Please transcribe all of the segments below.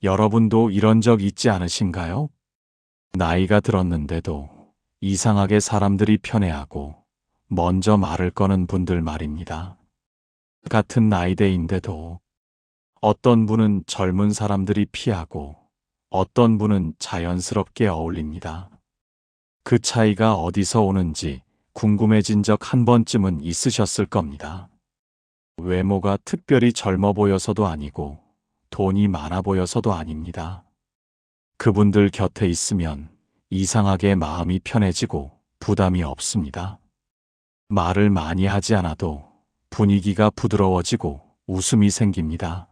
여러분도 이런 적 있지 않으신가요? 나이가 들었는데도 이상하게 사람들이 편애하고 먼저 말을 거는 분들 말입니다. 같은 나이대인데도 어떤 분은 젊은 사람들이 피하고 어떤 분은 자연스럽게 어울립니다. 그 차이가 어디서 오는지 궁금해진 적 한 번쯤은 있으셨을 겁니다. 외모가 특별히 젊어 보여서도 아니고 돈이 많아 보여서도 아닙니다. 그분들 곁에 있으면 이상하게 마음이 편해지고 부담이 없습니다. 말을 많이 하지 않아도 분위기가 부드러워지고 웃음이 생깁니다.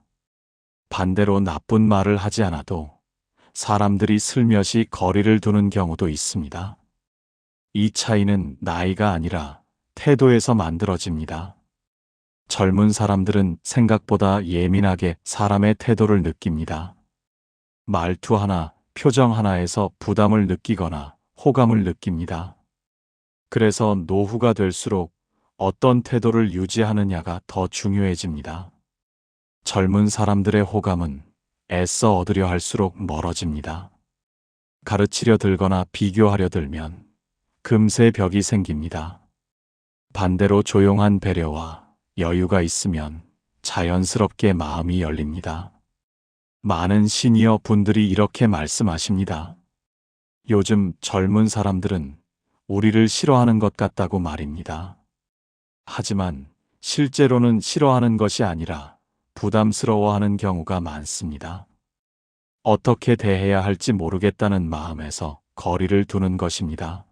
반대로 나쁜 말을 하지 않아도 사람들이 슬며시 거리를 두는 경우도 있습니다. 이 차이는 나이가 아니라 태도에서 만들어집니다. 젊은 사람들은 생각보다 예민하게 사람의 태도를 느낍니다. 말투 하나, 표정 하나에서 부담을 느끼거나 호감을 느낍니다. 그래서 노후가 될수록 어떤 태도를 유지하느냐가 더 중요해집니다. 젊은 사람들의 호감은 애써 얻으려 할수록 멀어집니다. 가르치려 들거나 비교하려 들면 금세 벽이 생깁니다. 반대로 조용한 배려와 여유가 있으면 자연스럽게 마음이 열립니다. 많은 시니어 분들이 이렇게 말씀하십니다. 요즘 젊은 사람들은 우리를 싫어하는 것 같다고 말입니다. 하지만 실제로는 싫어하는 것이 아니라 부담스러워하는 경우가 많습니다. 어떻게 대해야 할지 모르겠다는 마음에서 거리를 두는 것입니다.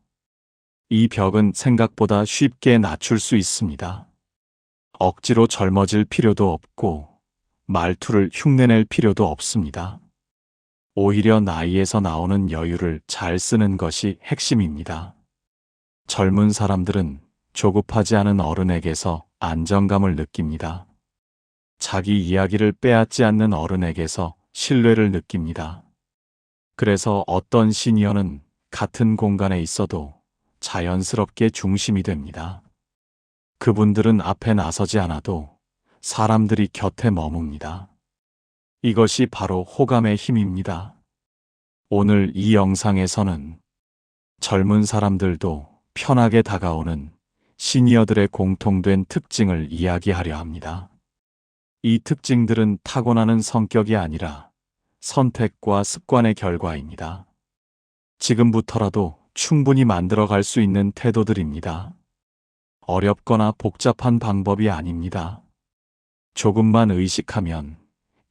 이 벽은 생각보다 쉽게 낮출 수 있습니다. 억지로 젊어질 필요도 없고 말투를 흉내낼 필요도 없습니다. 오히려 나이에서 나오는 여유를 잘 쓰는 것이 핵심입니다. 젊은 사람들은 조급하지 않은 어른에게서 안정감을 느낍니다. 자기 이야기를 빼앗지 않는 어른에게서 신뢰를 느낍니다. 그래서 어떤 시니어는 같은 공간에 있어도 자연스럽게 중심이 됩니다. 그분들은 앞에 나서지 않아도 사람들이 곁에 머뭅니다. 이것이 바로 호감의 힘입니다. 오늘 이 영상에서는 젊은 사람들도 편하게 다가오는 시니어들의 공통된 특징을 이야기하려 합니다. 이 특징들은 타고나는 성격이 아니라 선택과 습관의 결과입니다. 지금부터라도 충분히 만들어갈 수 있는 태도들입니다. 어렵거나 복잡한 방법이 아닙니다. 조금만 의식하면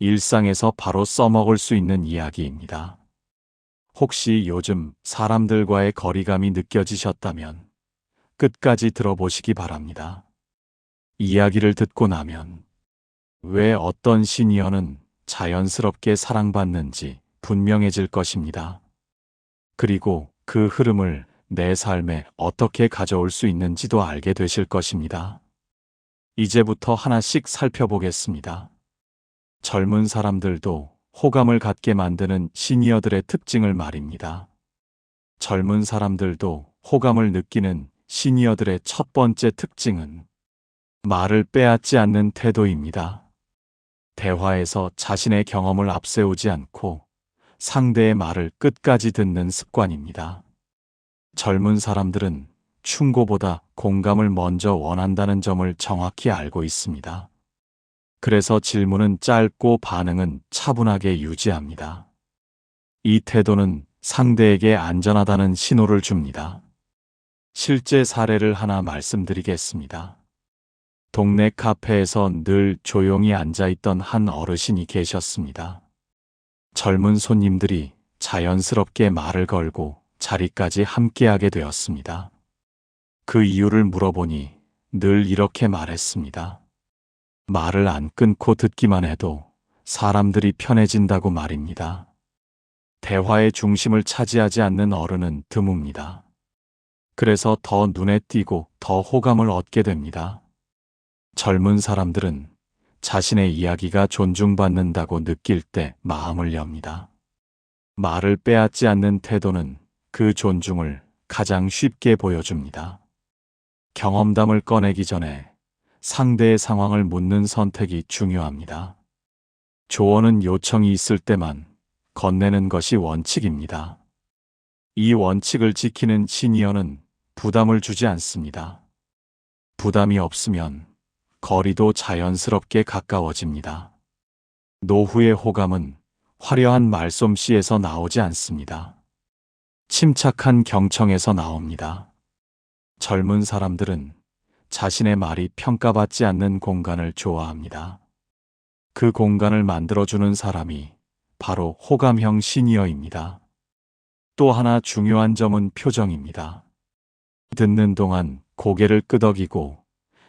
일상에서 바로 써먹을 수 있는 이야기입니다. 혹시 요즘 사람들과의 거리감이 느껴지셨다면 끝까지 들어보시기 바랍니다. 이야기를 듣고 나면 왜 어떤 시니어는 자연스럽게 사랑받는지 분명해질 것입니다. 그리고 그 흐름을 내 삶에 어떻게 가져올 수 있는지도 알게 되실 것입니다. 이제부터 하나씩 살펴보겠습니다. 젊은 사람들도 호감을 갖게 만드는 시니어들의 특징을 말입니다. 젊은 사람들도 호감을 느끼는 시니어들의 첫 번째 특징은 말을 빼앗지 않는 태도입니다. 대화에서 자신의 경험을 앞세우지 않고 상대의 말을 끝까지 듣는 습관입니다. 젊은 사람들은 충고보다 공감을 먼저 원한다는 점을 정확히 알고 있습니다. 그래서 질문은 짧고 반응은 차분하게 유지합니다. 이 태도는 상대에게 안전하다는 신호를 줍니다. 실제 사례를 하나 말씀드리겠습니다. 동네 카페에서 늘 조용히 앉아있던 한 어르신이 계셨습니다. 젊은 손님들이 자연스럽게 말을 걸고 자리까지 함께하게 되었습니다. 그 이유를 물어보니 늘 이렇게 말했습니다. 말을 안 끊고 듣기만 해도 사람들이 편해진다고 말입니다. 대화의 중심을 차지하지 않는 어른은 드뭅니다. 그래서 더 눈에 띄고 더 호감을 얻게 됩니다. 젊은 사람들은 자신의 이야기가 존중받는다고 느낄 때 마음을 엽니다. 말을 빼앗지 않는 태도는 그 존중을 가장 쉽게 보여줍니다. 경험담을 꺼내기 전에 상대의 상황을 묻는 선택이 중요합니다. 조언은 요청이 있을 때만 건네는 것이 원칙입니다. 이 원칙을 지키는 시니어는 부담을 주지 않습니다. 부담이 없으면 거리도 자연스럽게 가까워집니다. 노후의 호감은 화려한 말솜씨에서 나오지 않습니다. 침착한 경청에서 나옵니다. 젊은 사람들은 자신의 말이 평가받지 않는 공간을 좋아합니다. 그 공간을 만들어주는 사람이 바로 호감형 시니어입니다. 또 하나 중요한 점은 표정입니다. 듣는 동안 고개를 끄덕이고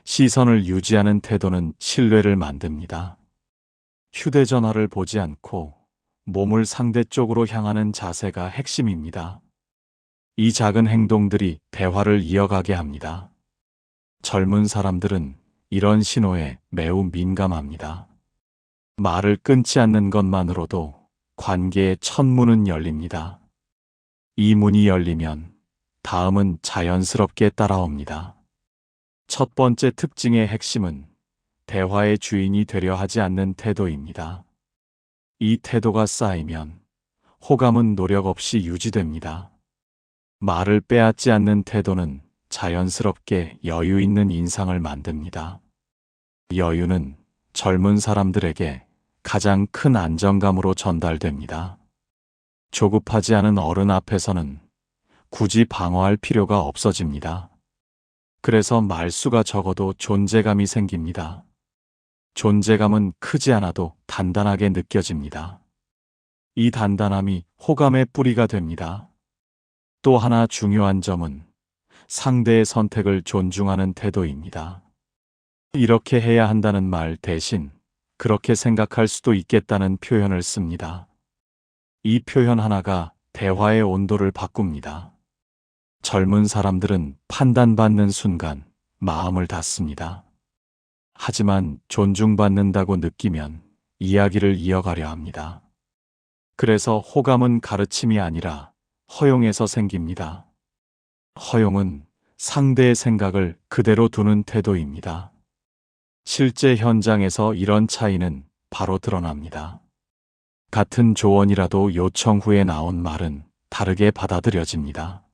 시선을 유지하는 태도는 신뢰를 만듭니다. 휴대전화를 보지 않고 몸을 상대 쪽으로 향하는 자세가 핵심입니다. 이 작은 행동들이 대화를 이어가게 합니다. 젊은 사람들은 이런 신호에 매우 민감합니다. 말을 끊지 않는 것만으로도 관계의 첫 문은 열립니다. 이 문이 열리면 다음은 자연스럽게 따라옵니다. 첫 번째 특징의 핵심은 대화의 주인이 되려 하지 않는 태도입니다. 이 태도가 쌓이면 호감은 노력 없이 유지됩니다. 말을 빼앗지 않는 태도는 자연스럽게 여유 있는 인상을 만듭니다. 여유는 젊은 사람들에게 가장 큰 안정감으로 전달됩니다. 조급하지 않은 어른 앞에서는 굳이 방어할 필요가 없어집니다. 그래서 말수가 적어도 존재감이 생깁니다. 존재감은 크지 않아도 단단하게 느껴집니다. 이 단단함이 호감의 뿌리가 됩니다. 또 하나 중요한 점은 상대의 선택을 존중하는 태도입니다. 이렇게 해야 한다는 말 대신 그렇게 생각할 수도 있겠다는 표현을 씁니다. 이 표현 하나가 대화의 온도를 바꿉니다. 젊은 사람들은 판단받는 순간 마음을 닫습니다. 하지만 존중받는다고 느끼면 이야기를 이어가려 합니다. 그래서 호감은 가르침이 아니라 허용에서 생깁니다. 허용은 상대의 생각을 그대로 두는 태도입니다. 실제 현장에서 이런 차이는 바로 드러납니다. 같은 조언이라도 요청 후에 나온 말은 다르게 받아들여집니다.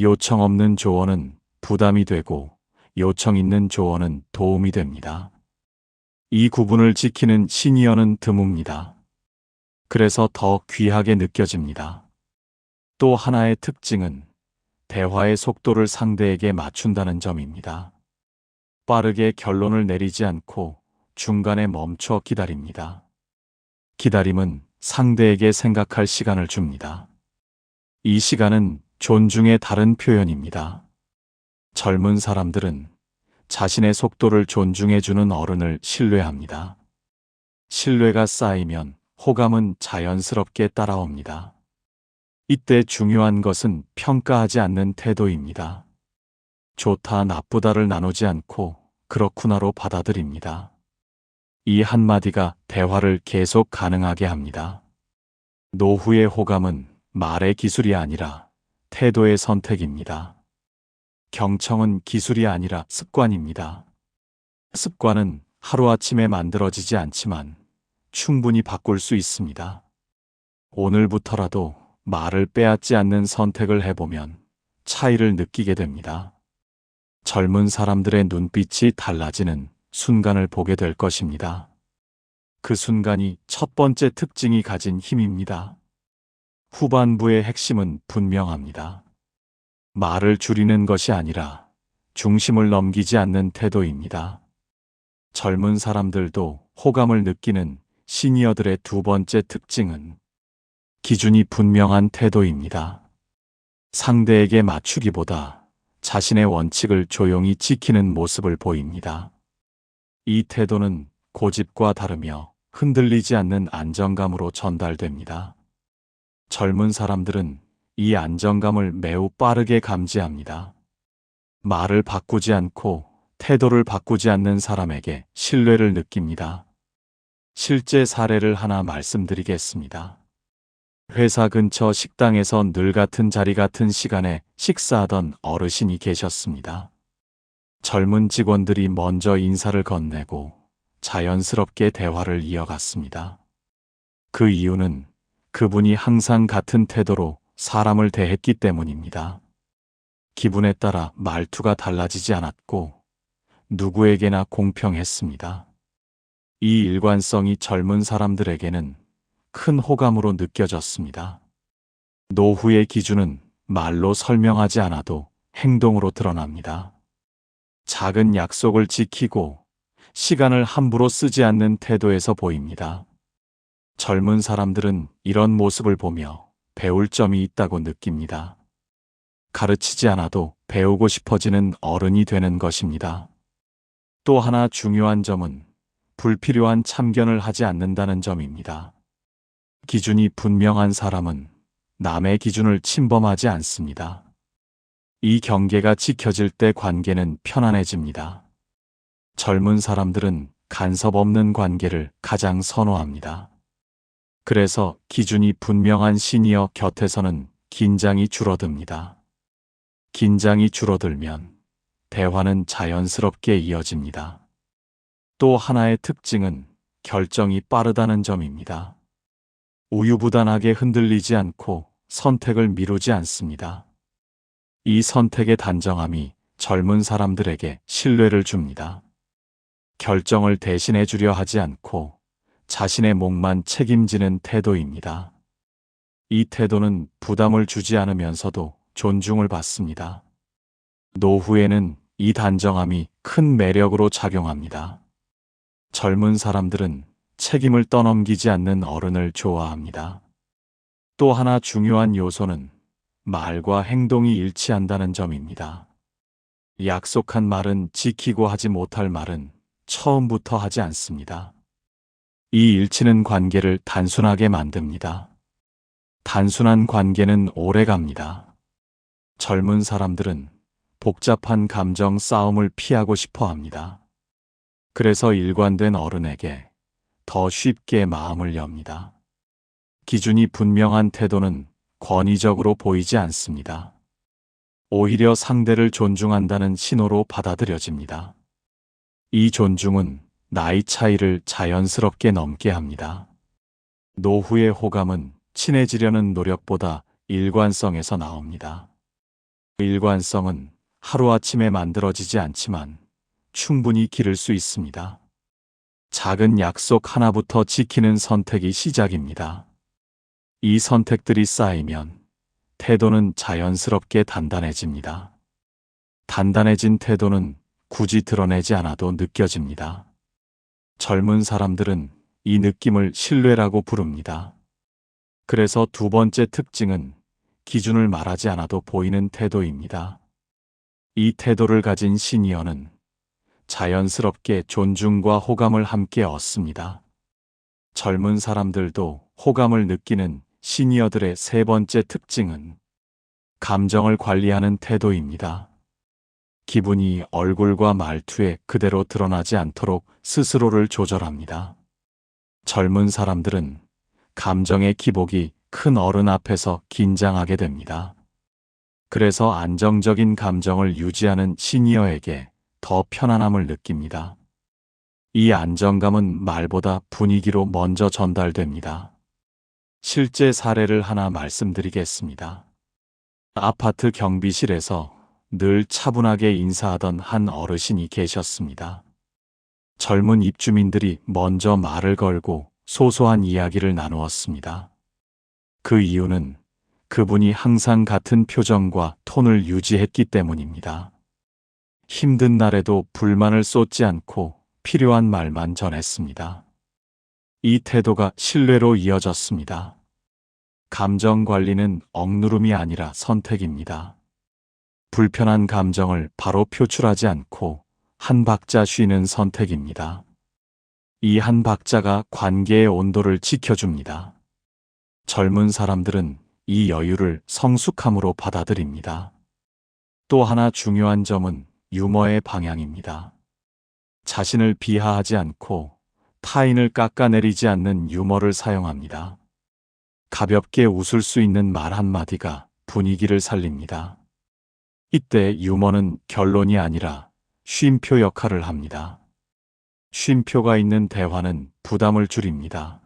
요청 없는 조언은 부담이 되고 요청 있는 조언은 도움이 됩니다. 이 구분을 지키는 시니어는 드뭅니다. 그래서 더 귀하게 느껴집니다. 또 하나의 특징은 대화의 속도를 상대에게 맞춘다는 점입니다. 빠르게 결론을 내리지 않고 중간에 멈춰 기다립니다. 기다림은 상대에게 생각할 시간을 줍니다. 이 시간은 존중의 다른 표현입니다. 젊은 사람들은 자신의 속도를 존중해주는 어른을 신뢰합니다. 신뢰가 쌓이면 호감은 자연스럽게 따라옵니다. 이때 중요한 것은 평가하지 않는 태도입니다. 좋다, 나쁘다를 나누지 않고 그렇구나로 받아들입니다. 이 한마디가 대화를 계속 가능하게 합니다. 노후의 호감은 말의 기술이 아니라 태도의 선택입니다. 경청은 기술이 아니라 습관입니다. 습관은 하루아침에 만들어지지 않지만 충분히 바꿀 수 있습니다. 오늘부터라도 말을 빼앗지 않는 선택을 해보면 차이를 느끼게 됩니다. 젊은 사람들의 눈빛이 달라지는 순간을 보게 될 것입니다. 그 순간이 첫 번째 특징이 가진 힘입니다. 후반부의 핵심은 분명합니다. 말을 줄이는 것이 아니라 중심을 넘기지 않는 태도입니다. 젊은 사람들도 호감을 느끼는 시니어들의 두 번째 특징은 기준이 분명한 태도입니다. 상대에게 맞추기보다 자신의 원칙을 조용히 지키는 모습을 보입니다. 이 태도는 고집과 다르며 흔들리지 않는 안정감으로 전달됩니다. 젊은 사람들은 이 안정감을 매우 빠르게 감지합니다. 말을 바꾸지 않고 태도를 바꾸지 않는 사람에게 신뢰를 느낍니다. 실제 사례를 하나 말씀드리겠습니다. 회사 근처 식당에서 늘 같은 자리 같은 시간에 식사하던 어르신이 계셨습니다. 젊은 직원들이 먼저 인사를 건네고 자연스럽게 대화를 이어갔습니다. 그 이유는 그분이 항상 같은 태도로 사람을 대했기 때문입니다. 기분에 따라 말투가 달라지지 않았고 누구에게나 공평했습니다. 이 일관성이 젊은 사람들에게는 큰 호감으로 느껴졌습니다. 노후의 기준은 말로 설명하지 않아도 행동으로 드러납니다. 작은 약속을 지키고 시간을 함부로 쓰지 않는 태도에서 보입니다. 젊은 사람들은 이런 모습을 보며 배울 점이 있다고 느낍니다. 가르치지 않아도 배우고 싶어지는 어른이 되는 것입니다. 또 하나 중요한 점은 불필요한 참견을 하지 않는다는 점입니다. 기준이 분명한 사람은 남의 기준을 침범하지 않습니다. 이 경계가 지켜질 때 관계는 편안해집니다. 젊은 사람들은 간섭 없는 관계를 가장 선호합니다. 그래서 기준이 분명한 시니어 곁에서는 긴장이 줄어듭니다. 긴장이 줄어들면 대화는 자연스럽게 이어집니다. 또 하나의 특징은 결정이 빠르다는 점입니다. 우유부단하게 흔들리지 않고 선택을 미루지 않습니다. 이 선택의 단정함이 젊은 사람들에게 신뢰를 줍니다. 결정을 대신해 주려 하지 않고 자신의 몫만 책임지는 태도입니다. 이 태도는 부담을 주지 않으면서도 존중을 받습니다. 노후에는 이 단정함이 큰 매력으로 작용합니다. 젊은 사람들은 책임을 떠넘기지 않는 어른을 좋아합니다. 또 하나 중요한 요소는 말과 행동이 일치한다는 점입니다. 약속한 말은 지키고 하지 못할 말은 처음부터 하지 않습니다. 이 일치는 관계를 단순하게 만듭니다. 단순한 관계는 오래 갑니다. 젊은 사람들은 복잡한 감정 싸움을 피하고 싶어 합니다. 그래서 일관된 어른에게 더 쉽게 마음을 엽니다. 기준이 분명한 태도는 권위적으로 보이지 않습니다. 오히려 상대를 존중한다는 신호로 받아들여집니다. 이 존중은 나이 차이를 자연스럽게 넘게 합니다. 노후의 호감은 친해지려는 노력보다 일관성에서 나옵니다. 일관성은 하루아침에 만들어지지 않지만 충분히 기를 수 있습니다. 작은 약속 하나부터 지키는 선택이 시작입니다. 이 선택들이 쌓이면 태도는 자연스럽게 단단해집니다. 단단해진 태도는 굳이 드러내지 않아도 느껴집니다. 젊은 사람들은 이 느낌을 신뢰라고 부릅니다. 그래서 두 번째 특징은 기준을 말하지 않아도 보이는 태도입니다. 이 태도를 가진 시니어는 자연스럽게 존중과 호감을 함께 얻습니다. 젊은 사람들도 호감을 느끼는 시니어들의 세 번째 특징은 감정을 관리하는 태도입니다. 기분이 얼굴과 말투에 그대로 드러나지 않도록 스스로를 조절합니다. 젊은 사람들은 감정의 기복이 큰 어른 앞에서 긴장하게 됩니다. 그래서 안정적인 감정을 유지하는 시니어에게 더 편안함을 느낍니다. 이 안정감은 말보다 분위기로 먼저 전달됩니다. 실제 사례를 하나 말씀드리겠습니다. 아파트 경비실에서 늘 차분하게 인사하던 한 어르신이 계셨습니다. 젊은 입주민들이 먼저 말을 걸고 소소한 이야기를 나누었습니다. 그 이유는 그분이 항상 같은 표정과 톤을 유지했기 때문입니다. 힘든 날에도 불만을 쏟지 않고 필요한 말만 전했습니다. 이 태도가 신뢰로 이어졌습니다. 감정 관리는 억누름이 아니라 선택입니다. 불편한 감정을 바로 표출하지 않고 한 박자 쉬는 선택입니다. 이 한 박자가 관계의 온도를 지켜줍니다. 젊은 사람들은 이 여유를 성숙함으로 받아들입니다. 또 하나 중요한 점은 유머의 방향입니다. 자신을 비하하지 않고 타인을 깎아내리지 않는 유머를 사용합니다. 가볍게 웃을 수 있는 말 한마디가 분위기를 살립니다. 이때 유머는 결론이 아니라 쉼표 역할을 합니다. 쉼표가 있는 대화는 부담을 줄입니다.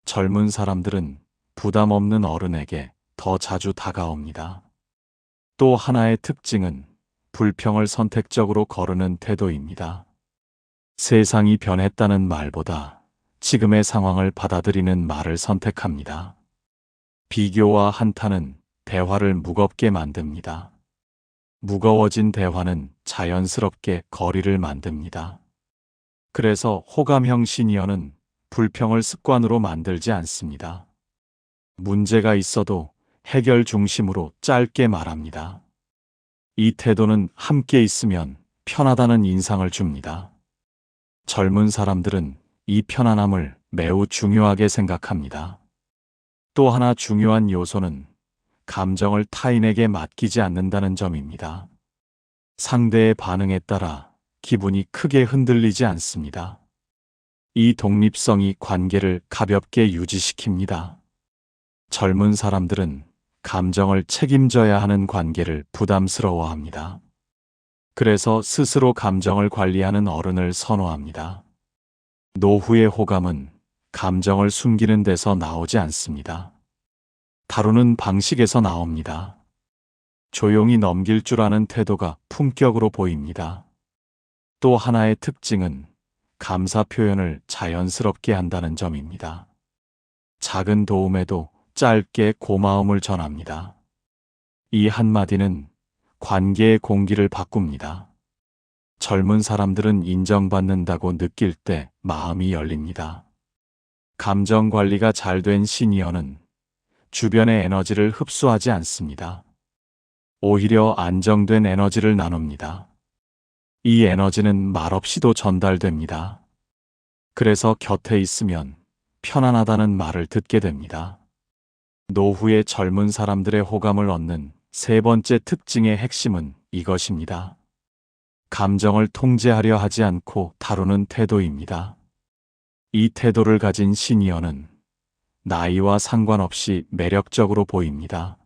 젊은 사람들은 부담 없는 어른에게 더 자주 다가옵니다. 또 하나의 특징은 불평을 선택적으로 거르는 태도입니다. 세상이 변했다는 말보다 지금의 상황을 받아들이는 말을 선택합니다. 비교와 한탄은 대화를 무겁게 만듭니다. 무거워진 대화는 자연스럽게 거리를 만듭니다. 그래서 호감형 시니어는 불평을 습관으로 만들지 않습니다. 문제가 있어도 해결 중심으로 짧게 말합니다. 이 태도는 함께 있으면 편하다는 인상을 줍니다. 젊은 사람들은 이 편안함을 매우 중요하게 생각합니다. 또 하나 중요한 요소는 감정을 타인에게 맡기지 않는다는 점입니다. 상대의 반응에 따라 기분이 크게 흔들리지 않습니다. 이 독립성이 관계를 가볍게 유지시킵니다. 젊은 사람들은 감정을 책임져야 하는 관계를 부담스러워합니다. 그래서 스스로 감정을 관리하는 어른을 선호합니다. 노후의 호감은 감정을 숨기는 데서 나오지 않습니다. 다루는 방식에서 나옵니다. 조용히 넘길 줄 아는 태도가 품격으로 보입니다. 또 하나의 특징은 감사 표현을 자연스럽게 한다는 점입니다. 작은 도움에도 짧게 고마움을 전합니다. 이 한마디는 관계의 공기를 바꿉니다. 젊은 사람들은 인정받는다고 느낄 때 마음이 열립니다. 감정 관리가 잘 된 시니어는 주변의 에너지를 흡수하지 않습니다. 오히려 안정된 에너지를 나눕니다. 이 에너지는 말없이도 전달됩니다. 그래서 곁에 있으면 편안하다는 말을 듣게 됩니다. 노후의 젊은 사람들의 호감을 얻는 세 번째 특징의 핵심은 이것입니다. 감정을 통제하려 하지 않고 다루는 태도입니다. 이 태도를 가진 시니어는 나이와 상관없이 매력적으로 보입니다.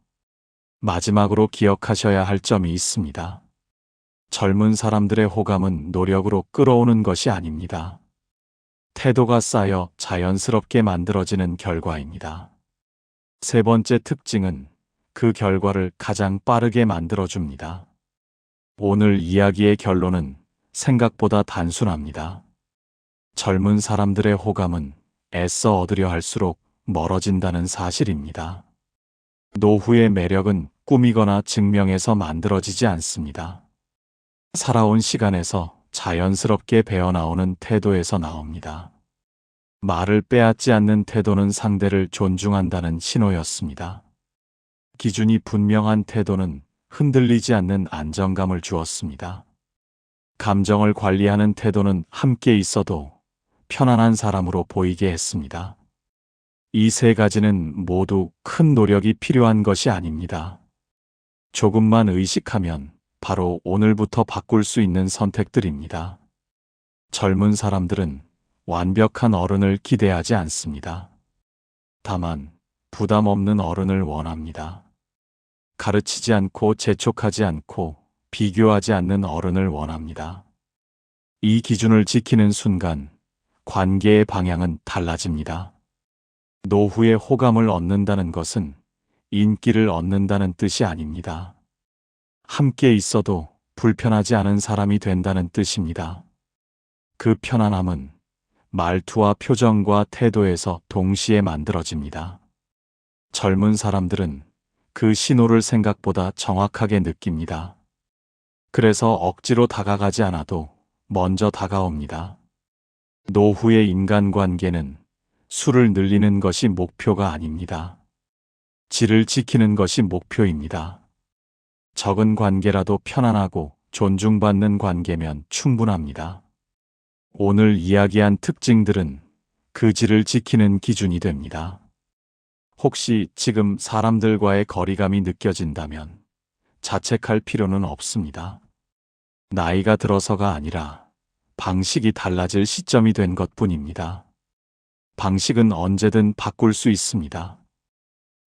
마지막으로 기억하셔야 할 점이 있습니다. 젊은 사람들의 호감은 노력으로 끌어오는 것이 아닙니다. 태도가 쌓여 자연스럽게 만들어지는 결과입니다. 세 번째 특징은 그 결과를 가장 빠르게 만들어줍니다. 오늘 이야기의 결론은 생각보다 단순합니다. 젊은 사람들의 호감은 애써 얻으려 할수록 멀어진다는 사실입니다. 노후의 매력은 꾸미거나 증명해서 만들어지지 않습니다. 살아온 시간에서 자연스럽게 배어나오는 태도에서 나옵니다. 말을 빼앗지 않는 태도는 상대를 존중한다는 신호였습니다. 기준이 분명한 태도는 흔들리지 않는 안정감을 주었습니다. 감정을 관리하는 태도는 함께 있어도 편안한 사람으로 보이게 했습니다. 이 세 가지는 모두 큰 노력이 필요한 것이 아닙니다. 조금만 의식하면 바로 오늘부터 바꿀 수 있는 선택들입니다. 젊은 사람들은 완벽한 어른을 기대하지 않습니다. 다만 부담 없는 어른을 원합니다. 가르치지 않고 재촉하지 않고 비교하지 않는 어른을 원합니다. 이 기준을 지키는 순간 관계의 방향은 달라집니다. 노후의 호감을 얻는다는 것은 인기를 얻는다는 뜻이 아닙니다. 함께 있어도 불편하지 않은 사람이 된다는 뜻입니다. 그 편안함은 말투와 표정과 태도에서 동시에 만들어집니다. 젊은 사람들은 그 신호를 생각보다 정확하게 느낍니다. 그래서 억지로 다가가지 않아도 먼저 다가옵니다. 노후의 인간관계는 수를 늘리는 것이 목표가 아닙니다. 질을 지키는 것이 목표입니다. 적은 관계라도 편안하고 존중받는 관계면 충분합니다. 오늘 이야기한 특징들은 그 질을 지키는 기준이 됩니다. 혹시 지금 사람들과의 거리감이 느껴진다면 자책할 필요는 없습니다. 나이가 들어서가 아니라 방식이 달라질 시점이 된 것뿐입니다. 방식은 언제든 바꿀 수 있습니다.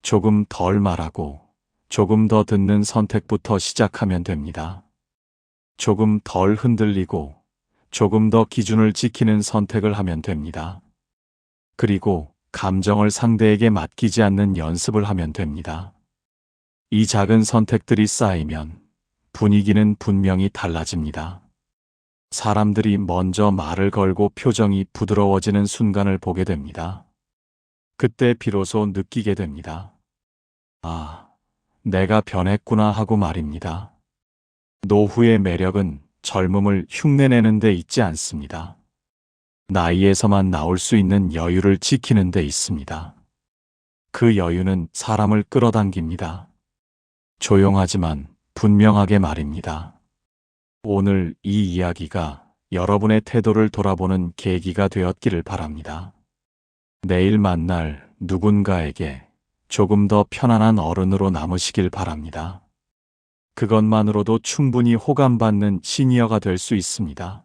조금 덜 말하고 조금 더 듣는 선택부터 시작하면 됩니다. 조금 덜 흔들리고 조금 더 기준을 지키는 선택을 하면 됩니다. 그리고 감정을 상대에게 맡기지 않는 연습을 하면 됩니다. 이 작은 선택들이 쌓이면 분위기는 분명히 달라집니다. 사람들이 먼저 말을 걸고 표정이 부드러워지는 순간을 보게 됩니다. 그때 비로소 느끼게 됩니다. 아, 내가 변했구나 하고 말입니다. 노후의 매력은 젊음을 흉내내는 데 있지 않습니다. 나이에서만 나올 수 있는 여유를 지키는 데 있습니다. 그 여유는 사람을 끌어당깁니다. 조용하지만 분명하게 말입니다. 오늘 이 이야기가 여러분의 태도를 돌아보는 계기가 되었기를 바랍니다. 내일 만날 누군가에게 조금 더 편안한 어른으로 남으시길 바랍니다. 그것만으로도 충분히 호감받는 시니어가 될 수 있습니다.